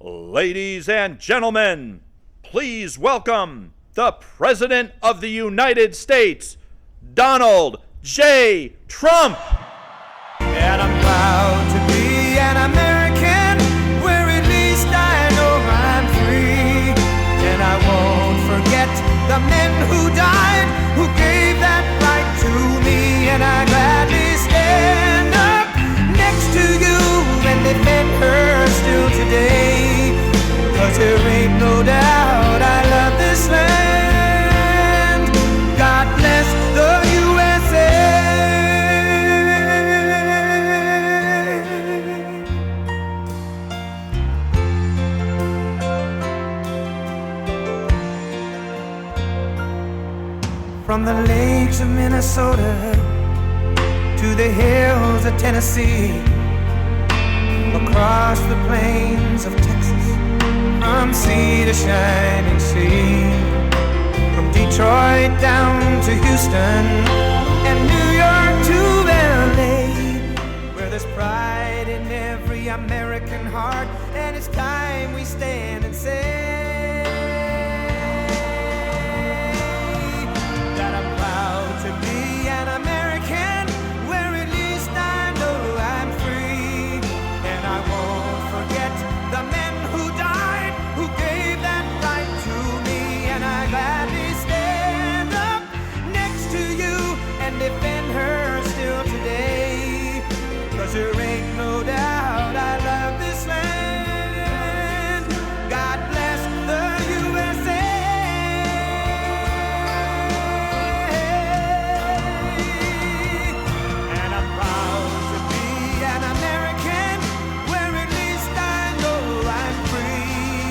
Ladies and gentlemen, please welcome the President of the United States, Donald J. Trump. And I'm proud to be an American, where at least I know I'm free. And I won't forget the men who died, who gave that right to me. And I gladly stand up next to you and defend her still today. 'Cause there ain't no doubt I love this land. God bless the USA. From the lakes of Minnesota to the hills of Tennessee, across the plains of Texas, from sea to shining sea, from Detroit down to Houston and New York to LA, where there's pride in every American heart, and it's time we stand and say that I'm proud to be an American, where at least I know I'm free. And I won't forget the men who died, who gave that right to me. And I gladly stand up next to you and defend her still today. 'Cause there ain't no doubt I love this land. God bless the USA. And I'm proud to be an American, where at least I know I'm free.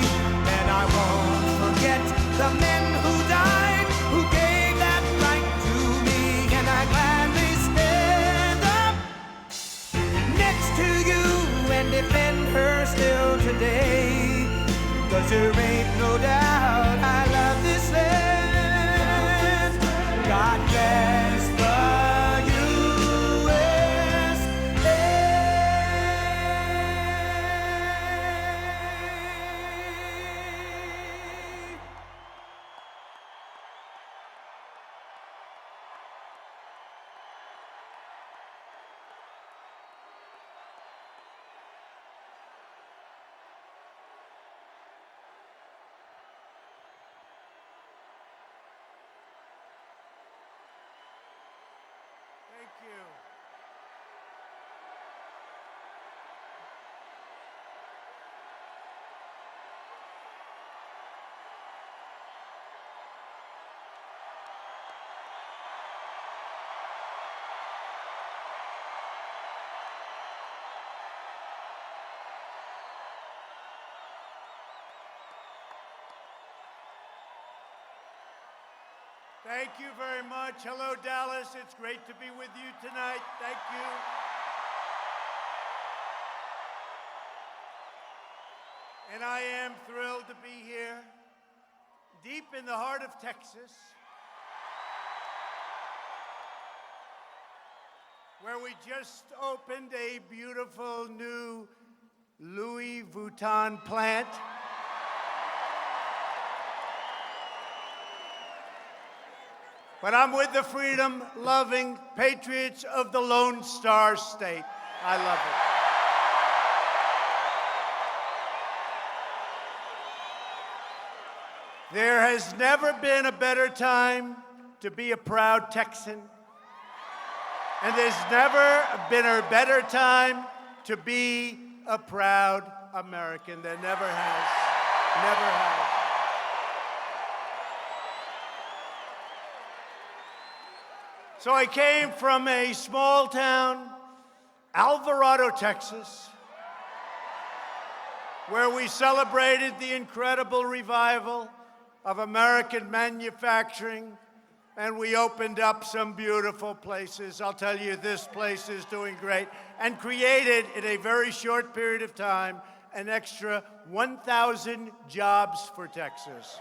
And I won't forget the men who died, who gave that right to me. And I gladly stand up next to you and defend her still today. 'Cause there ain't no doubt I love this land. God bless the USA. Thank you. Thank you very much. Hello, Dallas. It's great to be with you tonight. Thank you. And I am thrilled to be here, deep in the heart of Texas, where we just opened a beautiful new Louis Vuitton plant. But I'm with the freedom-loving patriots of the Lone Star State. I love it. There has never been a better time to be a proud Texan. And there's never been a better time to be a proud American. There never has. Never has. So I came from a small town, Alvarado, Texas, where we celebrated the incredible revival of American manufacturing, and we opened up some beautiful places. I'll tell you, this place is doing great, and created, in a very short period of time, an extra 1,000 jobs for Texas.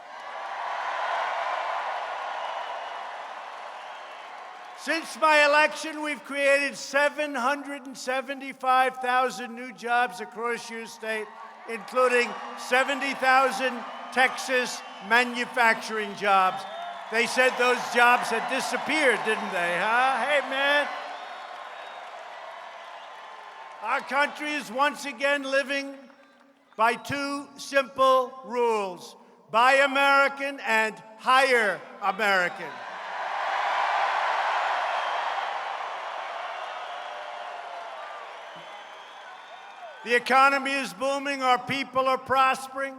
Since my election, we've created 775,000 new jobs across your state, including 70,000 Texas manufacturing jobs. They said those jobs had disappeared, didn't they, huh? Hey, man. Our country is once again living by two simple rules: buy American and hire American. The economy is booming, our people are prospering,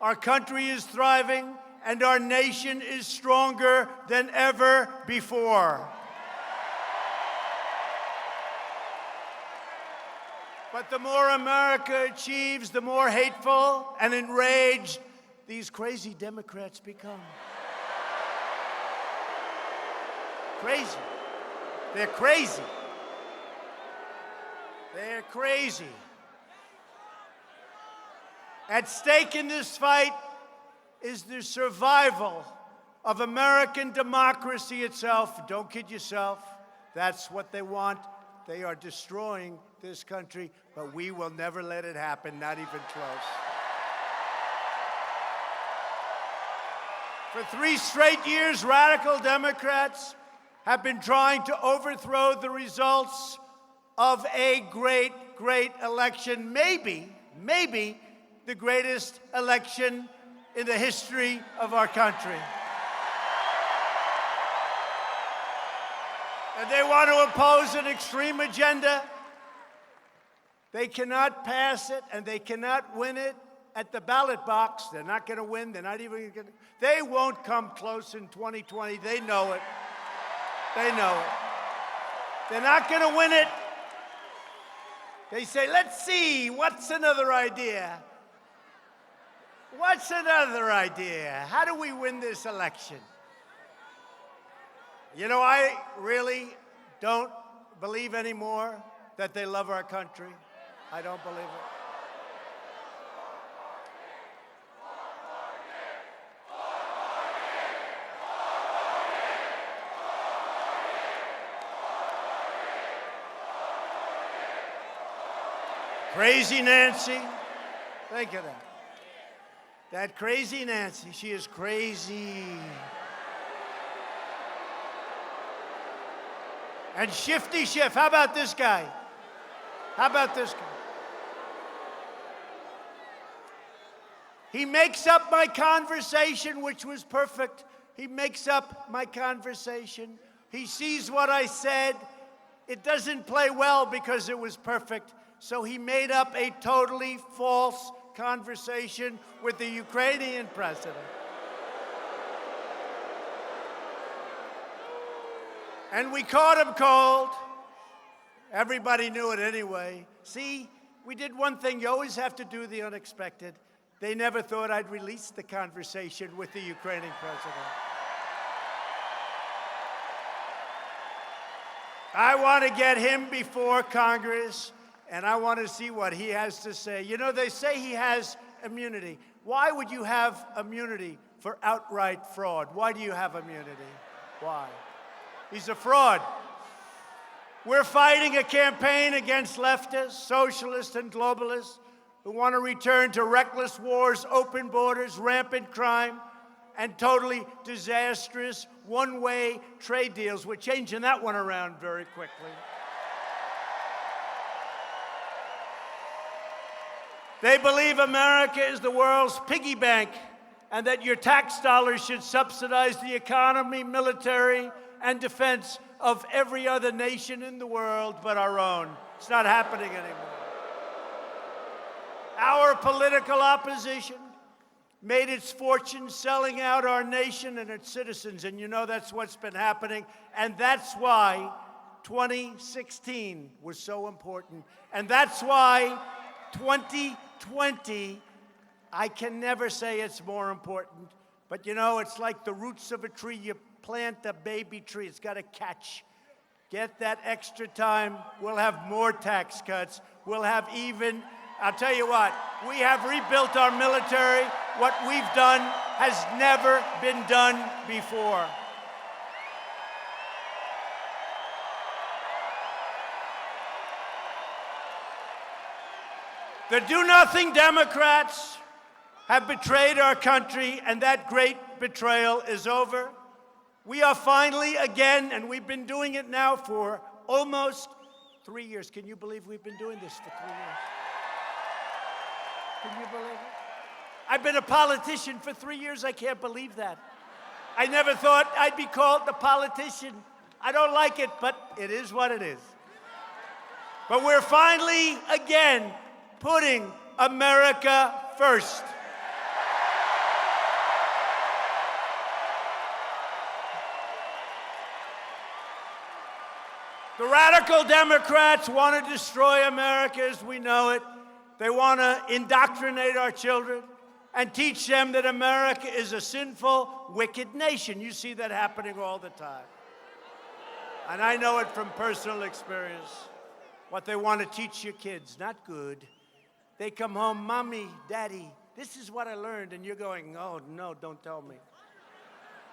our country is thriving, and our nation is stronger than ever before. But the more America achieves, the more hateful and enraged these crazy Democrats become. Crazy. They're crazy. They're crazy. At stake in this fight is the survival of American democracy itself. Don't kid yourself. That's what they want. They are destroying this country, but we will never let it happen, not even close. For 3 straight years, radical Democrats have been trying to overthrow the results of a great, great election, maybe the greatest election in the history of our country. And they want to impose an extreme agenda. They cannot pass it, and they cannot win it at the ballot box. They're not going to win. They're not even going to. They won't come close in 2020. They know it. They know it. They're not going to win it. They say, let's see, what's another idea? What's another idea? How do we win this election? You know, I really don't believe anymore that they love our country. I don't believe it. Crazy Nancy. Think of that. That crazy Nancy, she is crazy. And Shifty Schiff, how about this guy? How about this guy? He makes up my conversation, which was perfect. He makes up my conversation. He sees what I said. It doesn't play well because it was perfect. So he made up a totally false conversation with the Ukrainian president. And we caught him cold. Everybody knew it anyway. See, we did one thing. You always have to do the unexpected. They never thought I'd release the conversation with the Ukrainian president. I want to get him before Congress, and I want to see what he has to say. You know, they say he has immunity. Why would you have immunity for outright fraud? Why do you have immunity? Why? He's a fraud. We're fighting a campaign against leftists, socialists, and globalists who want to return to reckless wars, open borders, rampant crime, and totally disastrous one-way trade deals. We're changing that one around very quickly. They believe America is the world's piggy bank and that your tax dollars should subsidize the economy, military, and defense of every other nation in the world but our own. It's not happening anymore. Our political opposition made its fortune selling out our nation and its citizens, and you know that's what's been happening, and that's why 2016 was so important, and that's why 2020, I can never say it's more important, but you know, it's like the roots of a tree. You plant a baby tree, it's got to catch. Get that extra time. We'll have more tax cuts. We'll have even, I'll tell you what, we have rebuilt our military. What we've done has never been done before. The do-nothing Democrats have betrayed our country, and that great betrayal is over. We are finally again, and we've been doing it now for almost 3 years. Can you believe we've been doing this for 3 years? Can you believe it? I've been a politician for 3 years. I can't believe that. I never thought I'd be called the politician. I don't like it, but it is what it is. But we're finally, again, putting America first. The radical Democrats want to destroy America as we know it. They want to indoctrinate our children and teach them that America is a sinful, wicked nation. You see that happening all the time. And I know it from personal experience. What they want to teach your kids, not good. They come home, Mommy, Daddy, this is what I learned. And you're going, oh, no, don't tell me.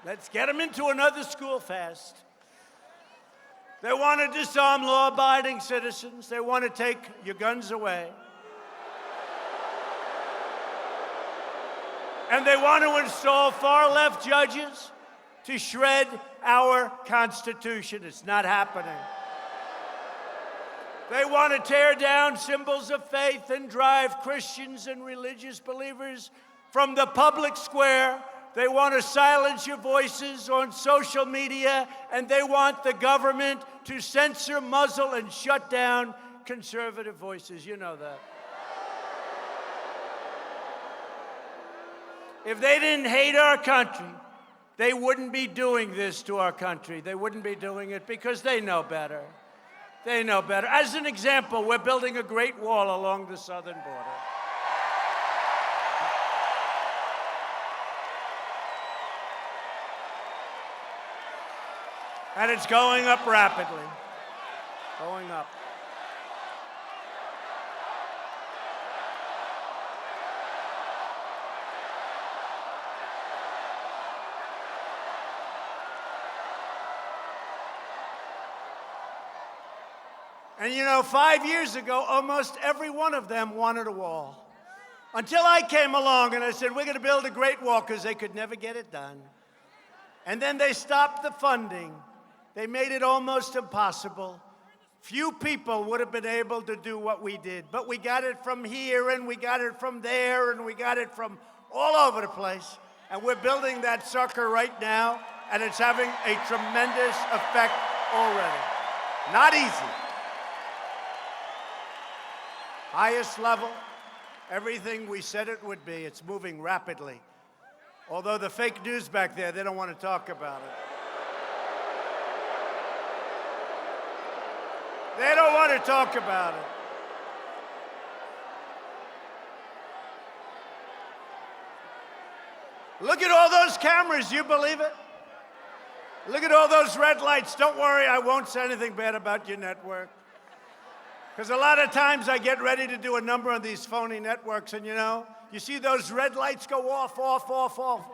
Let's get them into another school fast. They want to disarm law-abiding citizens. They want to take your guns away. And they want to install far-left judges to shred our Constitution. It's not happening. They want to tear down symbols of faith and drive Christians and religious believers from the public square. They want to silence your voices on social media, and they want the government to censor, muzzle, and shut down conservative voices. You know that. If they didn't hate our country, they wouldn't be doing this to our country. They wouldn't be doing it because they know better. They know better. As an example, we're building a great wall along the southern border. And it's going up rapidly. Going up. And you know, 5 years ago, almost every one of them wanted a wall. Until I came along and I said, we're going to build a great wall, because they could never get it done. And then they stopped the funding. They made it almost impossible. Few people would have been able to do what we did. But we got it from here, and we got it from there, and we got it from all over the place. And we're building that sucker right now, and it's having a tremendous effect already. Not easy. Highest level, everything we said it would be. It's moving rapidly. Although the fake news back there, they don't want to talk about it. They don't want to talk about it. Look at all those cameras, you believe it? Look at all those red lights. Don't worry, I won't say anything bad about your network. Because a lot of times I get ready to do a number on these phony networks, and you know, you see those red lights go off, off, off, off.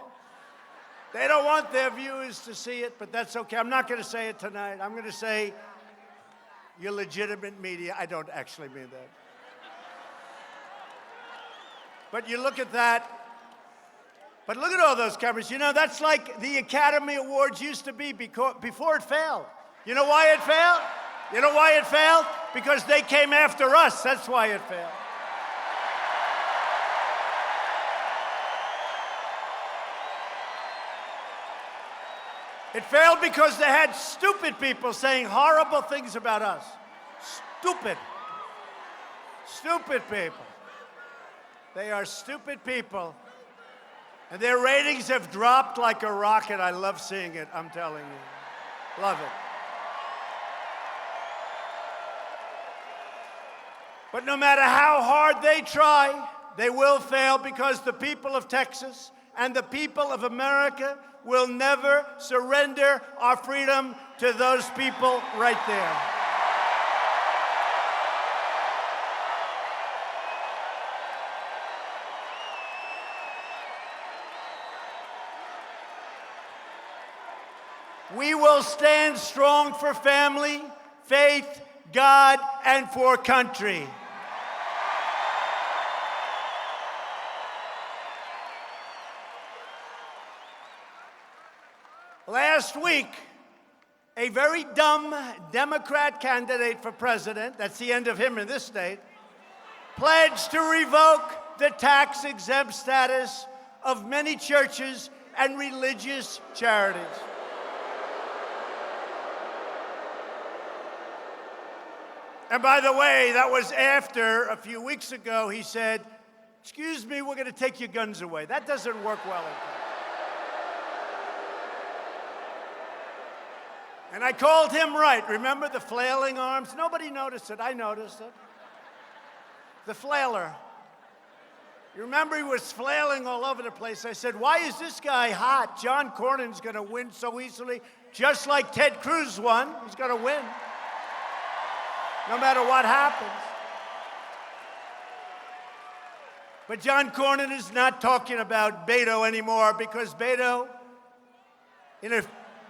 They don't want their viewers to see it, but that's okay. I'm not going to say it tonight. I'm going to say you're legitimate media. I don't actually mean that. But you look at that. But look at all those cameras. You know, that's like the Academy Awards used to be before it failed. You know why it failed? You know why it failed? Because they came after us. That's why it failed. It failed because they had stupid people saying horrible things about us. Stupid. Stupid people. They are stupid people. And their ratings have dropped like a rocket. I love seeing it, I'm telling you. Love it. But no matter how hard they try, they will fail, because the people of Texas and the people of America will never surrender our freedom to those people right there. We will stand strong for family, faith, God, and for country. Last week, a very dumb Democrat candidate for president, that's the end of him in this state, pledged to revoke the tax-exempt status of many churches and religious charities. And by the way, that was after, a few weeks ago, he said, "Excuse me, we're going to take your guns away." That doesn't work well in Texas. And I called him right. Remember the flailing arms? Nobody noticed it. I noticed it. The flailer. You remember he was flailing all over the place. I said, "Why is this guy hot? John Cornyn's going to win so easily, just like Ted Cruz won. He's going to win, no matter what happens." But John Cornyn is not talking about Beto anymore, because Beto, in a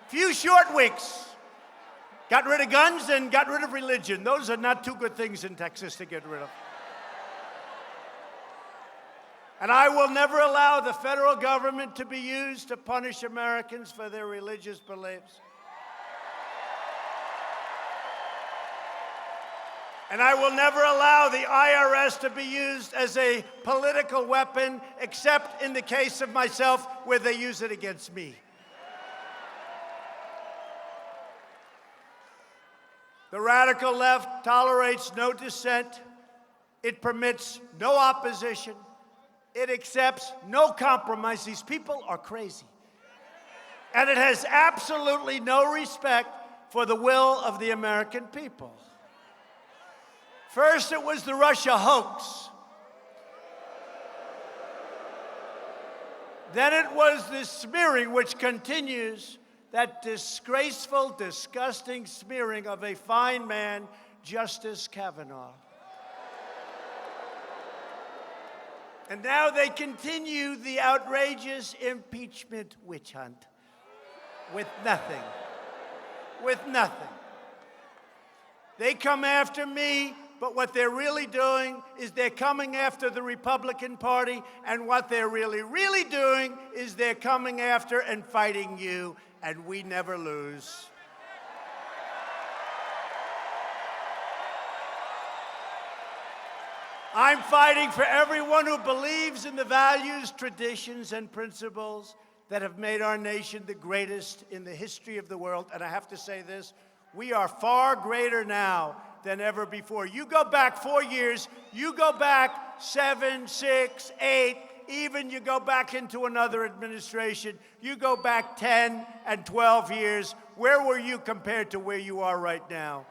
few short weeks, got rid of guns and got rid of religion. Those are not two good things in Texas to get rid of. And I will never allow the federal government to be used to punish Americans for their religious beliefs. And I will never allow the IRS to be used as a political weapon, except in the case of myself, where they use it against me. The radical left tolerates no dissent. It permits no opposition. It accepts no compromise. These people are crazy. And it has absolutely no respect for the will of the American people. First, it was the Russia hoax. Then it was the smearing, which continues, that disgraceful, disgusting smearing of a fine man, Justice Kavanaugh. And now they continue the outrageous impeachment witch hunt with nothing. With nothing. They come after me, but what they're really doing is they're coming after the Republican Party, and what they're really doing is they're coming after and fighting you, and we never lose. I'm fighting for everyone who believes in the values, traditions, and principles that have made our nation the greatest in the history of the world. And I have to say this, we are far greater now than ever before. You go back 4 years, you go back 7, 6, 8, even you go back into another administration, you go back 10 and 12 years, where were you compared to where you are right now?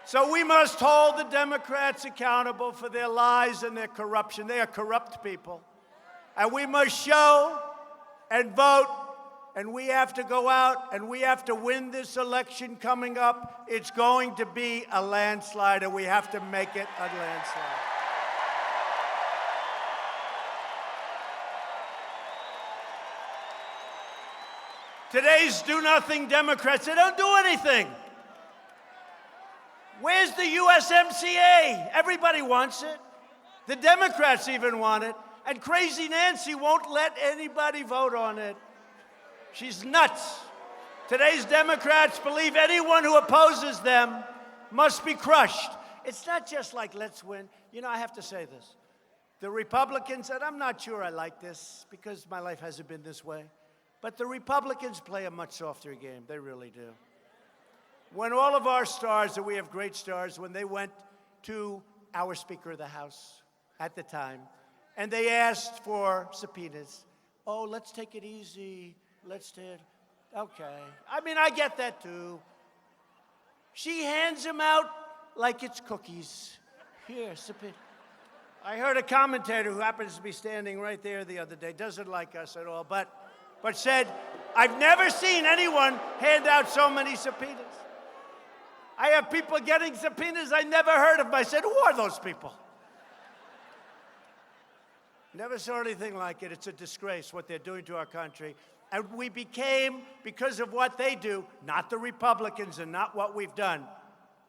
So we must hold the Democrats accountable for their lies and their corruption. They are corrupt people. And we must show and vote, and we have to go out and we have to win this election coming up. It's going to be a landslide, and we have to make it a landslide. Today's do-nothing Democrats, they don't do anything. Where's the USMCA? Everybody wants it. The Democrats even want it. And Crazy Nancy won't let anybody vote on it. She's nuts. Today's Democrats believe anyone who opposes them must be crushed. It's not just like, let's win. You know, I have to say this. The Republicans, and I'm not sure I like this because my life hasn't been this way, but the Republicans play a much softer game. They really do. When all of our stars, and we have great stars, when they went to our Speaker of the House at the time, and they asked for subpoenas, oh, let's take it easy, let's do it. Okay. I mean, I get that too. She hands them out like it's cookies. Here, subpoena. I heard a commentator who happens to be standing right there the other day, doesn't like us at all, but said, I've never seen anyone hand out so many subpoenas. I have people getting subpoenas I never heard of. I said, who are those people? Never saw anything like it. It's a disgrace what they're doing to our country. And we became, because of what they do, not the Republicans and not what we've done,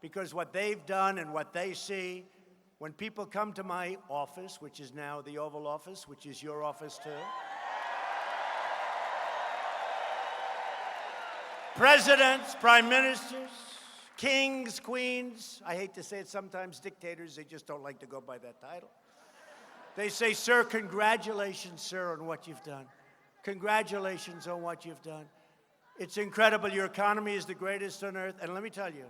because what they've done and what they see, when people come to my office, which is now the Oval Office, which is your office too, presidents, prime ministers, kings, queens, I hate to say it sometimes, dictators, they just don't like to go by that title. They say, sir, congratulations, sir, on what you've done. Congratulations on what you've done. It's incredible. Your economy is the greatest on earth. And let me tell you,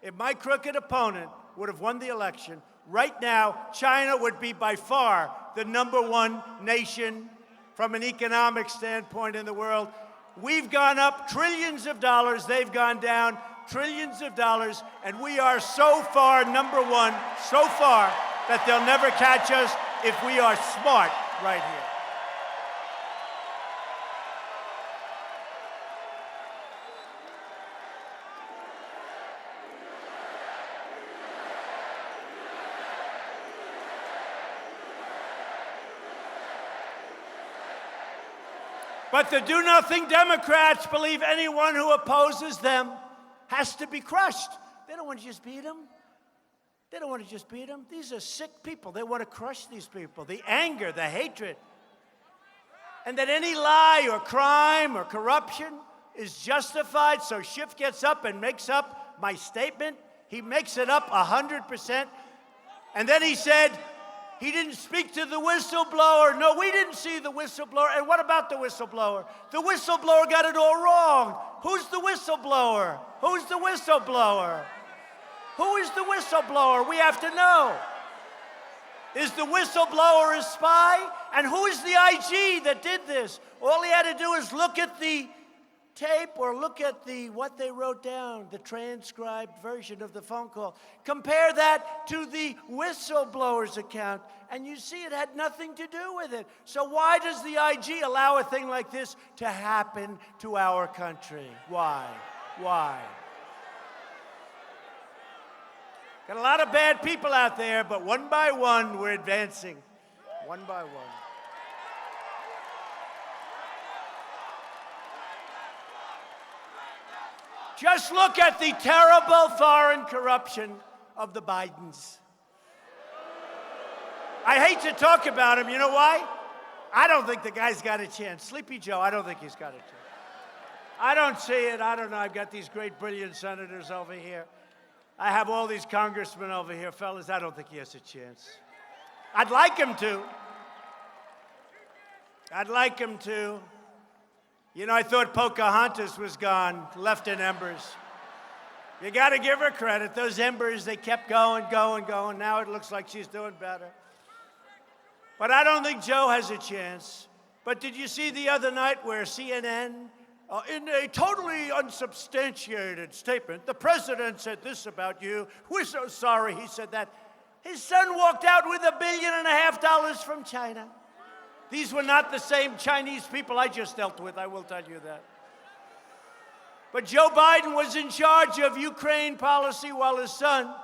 if my crooked opponent would have won the election, right now, China would be by far the #1 nation from an economic standpoint in the world. We've gone up trillions of dollars. They've gone down trillions of dollars. And we are so far #1, so far, that they'll never catch us if we are smart right here. But the do-nothing Democrats believe anyone who opposes them has to be crushed. They don't want to just beat them. They don't want to just beat them. These are sick people. They want to crush these people. The anger, the hatred. And that any lie or crime or corruption is justified. So Schiff gets up and makes up my statement. He makes it up 100%. And then he said, he didn't speak to the whistleblower. No, we didn't see the whistleblower. And what about the whistleblower? The whistleblower got it all wrong. Who's the whistleblower? Who's the whistleblower? Who is the whistleblower? We have to know. Is the whistleblower a spy? And who is the IG that did this? All he had to do is look at the tape or look at what they wrote down, the transcribed version of the phone call. Compare that to the whistleblower's account, and you see it had nothing to do with it. So why does the IG allow a thing like this to happen to our country? Why? Why? Got a lot of bad people out there, but one by one, we're advancing. One by one. Just look at the terrible foreign corruption of the Bidens. I hate to talk about him. You know why? I don't think the guy's got a chance. Sleepy Joe, I don't think he's got a chance. I don't see it. I don't know. I've got these great, brilliant senators over here. I have all these congressmen over here. Fellas, I don't think he has a chance. I'd like him to. I'd like him to. You know, I thought Pocahontas was gone, left in embers. You got to give her credit. Those embers, they kept going, going, going. Now it looks like she's doing better. But I don't think Joe has a chance. But did you see the other night where CNN, in a totally unsubstantiated statement, the president said this about you. We're so sorry he said that. His son walked out with $1.5 billion from China. These were not the same Chinese people I just dealt with, I will tell you that. But Joe Biden was in charge of Ukraine policy while his son,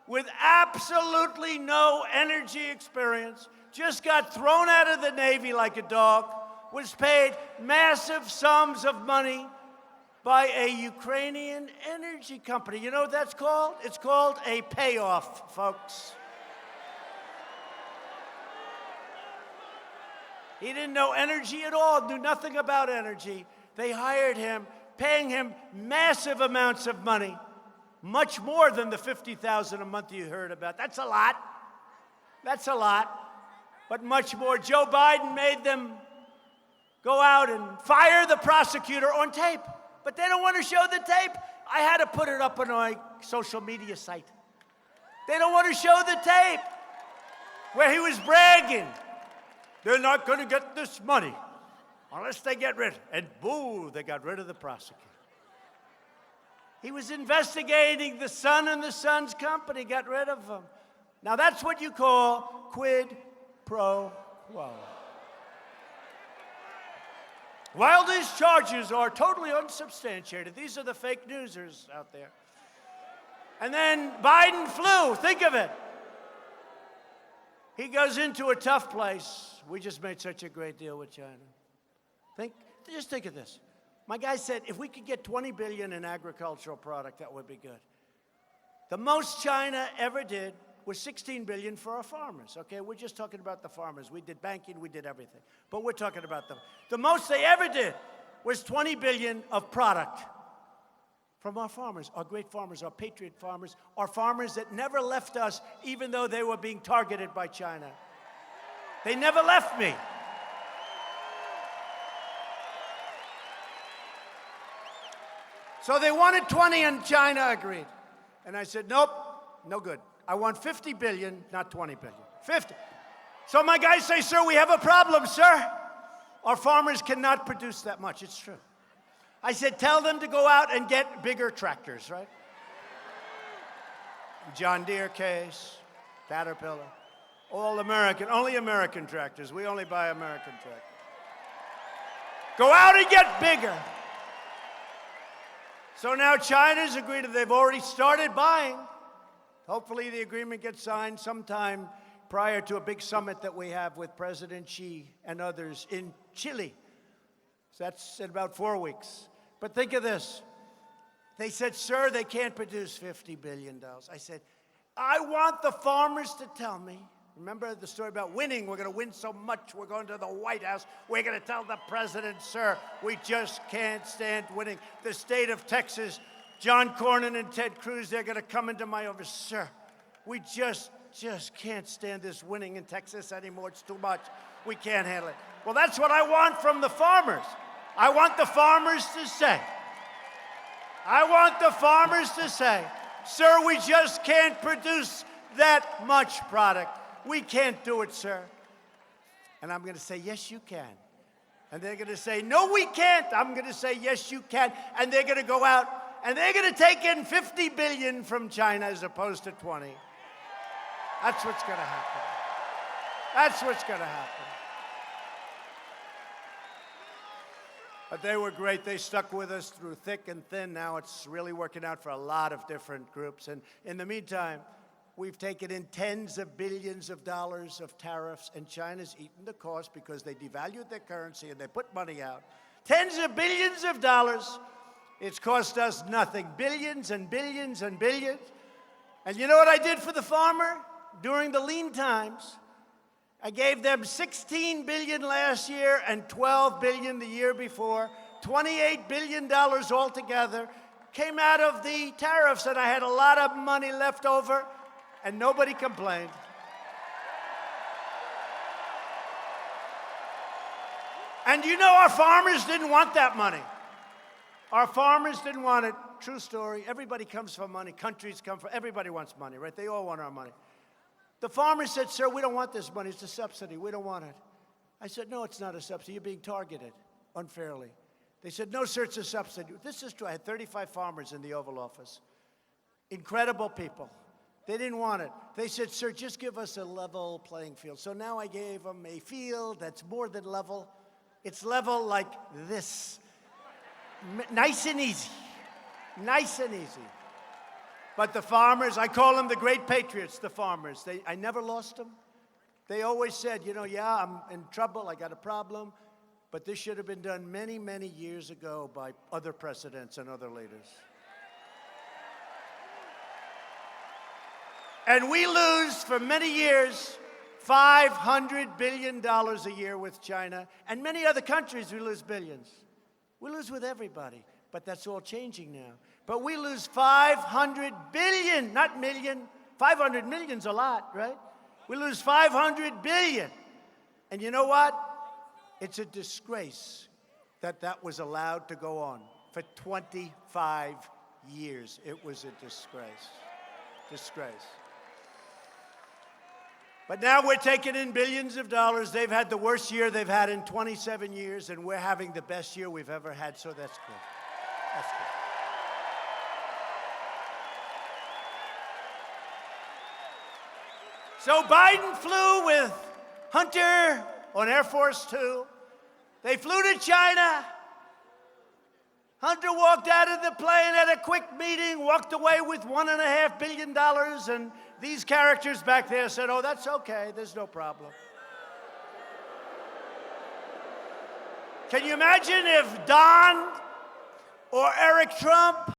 with absolutely no energy experience, just got thrown out of the Navy like a dog, was paid massive sums of money by a Ukrainian energy company. You know what that's called? It's called a payoff, folks. He didn't know energy at all, knew nothing about energy. They hired him, paying him massive amounts of money, much more than the $50,000 a month you heard about. That's a lot. That's a lot. But much more. Joe Biden made them go out and fire the prosecutor on tape. But they don't want to show the tape. I had to put it up on my social media site. They don't want to show the tape where he was bragging. They're not going to get this money unless they get rid. And boo, they got rid of the prosecutor. He was investigating the son and the son's company, got rid of him. Now that's what you call quid pro quo. While these charges are totally unsubstantiated, these are the fake newsers out there. And then Biden flew, think of it. He goes into a tough place. We just made such a great deal with China. Just think of this. My guy said, if we could get $20 billion in agricultural product, that would be good. The most China ever did was $16 billion for our farmers, okay? We're just talking about the farmers. We did banking, we did everything. But we're talking about them. The most they ever did was $20 billion of product from our farmers, our great farmers, our patriot farmers, our farmers that never left us even though they were being targeted by China. They never left me. So they wanted 20 and China agreed. And I said, nope, no good. I want 50 billion, not 20 billion. 50. So my guys say, sir, we have a problem, sir. Our farmers cannot produce that much. It's true. I said, tell them to go out and get bigger tractors, right? John Deere case, Caterpillar, all American, only American tractors. We only buy American tractors. Go out and get bigger. So now China's agreed that they've already started buying. Hopefully the agreement gets signed sometime prior to a big summit that we have with President Xi and others in Chile. So that's in about 4 weeks. But think of this. They said, sir, they can't produce $50 billion. I said, I want the farmers to tell me. Remember the story about winning? We're going to win so much. We're going to the White House. We're going to tell the president, sir, we just can't stand winning. The state of Texas, John Cornyn and Ted Cruz, they're going to come into my office. Sir, we just can't stand this winning in Texas anymore. It's too much. We can't handle it. Well, that's what I want from the farmers. I want the farmers to say, sir, we just can't produce that much product. We can't do it, sir. And I'm going to say, yes, you can. And they're going to say, no, we can't. I'm going to say, yes, you can. And they're going to go out and they're going to take in 50 billion from China as opposed to 20. That's what's going to happen. That's what's going to happen. But they were great. They stuck with us through thick and thin. Now it's really working out for a lot of different groups. And in the meantime, we've taken in tens of billions of dollars of tariffs, and China's eaten the cost because they devalued their currency and they put money out. Tens of billions of dollars. It's cost us nothing. Billions and billions and billions. And you know what I did for the farmer during the lean times? I gave them $16 billion last year and $12 billion the year before. $28 billion altogether came out of the tariffs, and I had a lot of money left over, and nobody complained. And you know our farmers didn't want that money. Our farmers didn't want it. True story. Everybody comes for money. Countries come for, everybody wants money, right? They all want our money. The farmers said, sir, we don't want this money. It's a subsidy. We don't want it. I said, no, it's not a subsidy. You're being targeted unfairly. They said, no, sir, it's a subsidy. This is true. I had 35 farmers in the Oval Office. Incredible people. They didn't want it. They said, sir, just give us a level playing field. So now I gave them a field that's more than level. It's level like this. Nice and easy. Nice and easy. But the farmers, I call them the great patriots, the farmers. I never lost them. They always said, you know, yeah, I'm in trouble, I got a problem, but this should have been done many, many years ago by other presidents and other leaders. And we lose, for many years, $500 billion a year with China. And many other countries, we lose billions. We lose with everybody. But that's all changing now. But we lose 500 billion, not million. 500 million's a lot, right? We lose 500 billion. And you know what? It's a disgrace that that was allowed to go on for 25 years. It was a disgrace. Disgrace. But now we're taking in billions of dollars. They've had the worst year they've had in 27 years, and we're having the best year we've ever had, so that's good. That's good. So Biden flew with Hunter on Air Force Two. They flew to China. Hunter walked out of the plane, had a quick meeting, walked away with $1.5 billion, and these characters back there said, oh, that's okay, there's no problem. Can you imagine if Don or Eric Trump